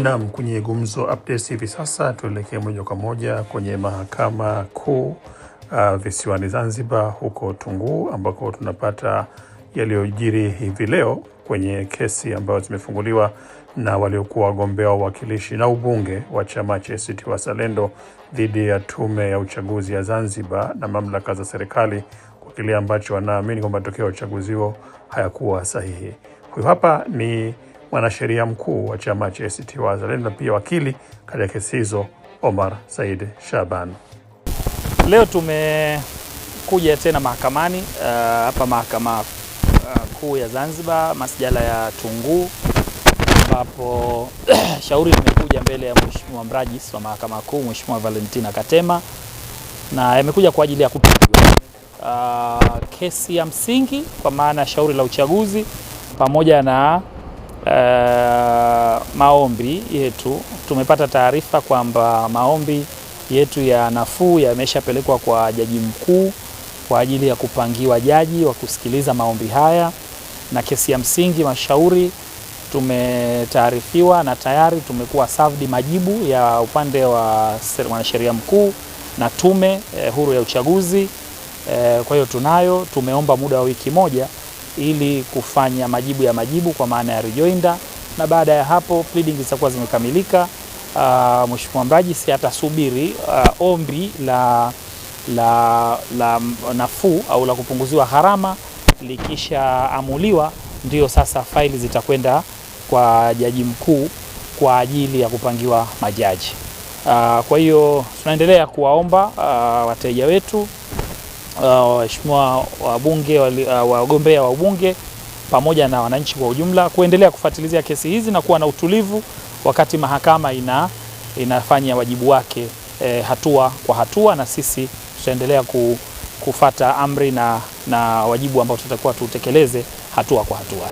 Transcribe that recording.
Naam, kwenye Gumzo Updates hivi sasa tuelekee moja kwa moja kwenye mahakama kuu visiwani Zanzibar huko Tunguu, ambako tunapata yaliyojiri hivi leo kwenye kesi ambayo zimefunguliwa na waliokuwa wagombea wa uwakilishi na ubunge wa chama cha ACT Wazalendo dhidi ya tume ya uchaguzi ya Zanzibar na mamlaka za serikali kwa kile ambacho wanaamini kwamba matokeo ya uchaguzi huo hayakuwa sahihi. Huyu hapa ni mwanasheria mkuu wa chama cha ACT Wazalendo na pia wakili katika kesi hizo, Omar Said Shaban. Leo tumekuja tena mahakamani hapa mahakama kuu ya Zanzibar, masjala ya Tunguu, ambapo shauri limekuja mbele ya Mheshimiwa Mrajis wa mahakama kuu, Mheshimiwa Valentina Katema, na yamekuja kwa ajili ya kupigwa kesi ya msingi kwa maana shauri la uchaguzi pamoja na maombi yetu. Tumepata taarifa kwamba maombi yetu ya nafuu yameshapelekwa kwa jaji mkuu kwa ajili ya kupangiwa jaji wa kusikiliza maombi haya, na kesi ya msingi mashauri tumetaarifiwa na tayari tumekuwa served majibu ya upande wa mwanasheria mkuu na tume huru ya uchaguzi. Kwa hiyo tumeomba muda wa wiki moja ili kufanya majibu kwa maana ya rejoinder, na baada ya hapo pleading zitakuwa zimekamilika. Mheshimiwa Mrajis atasubiri ombi la nafuu au la kupunguziwa gharama likishaamuliwa, ndio sasa faili zitakwenda kwa jaji mkuu kwa ajili ya kupangiwa majaji. Kwa hiyo tunaendelea kuwaomba wateja wetu, waheshimiwa wabunge, wagombea wa ubunge pamoja na wananchi kwa ujumla kuendelea kufuatilia kesi hizi na kuwa na utulivu wakati mahakama inafanya wajibu wake hatua kwa hatua, na sisi tutaendelea kufata amri na wajibu ambao tutakuwa tutekeleze hatua kwa hatua.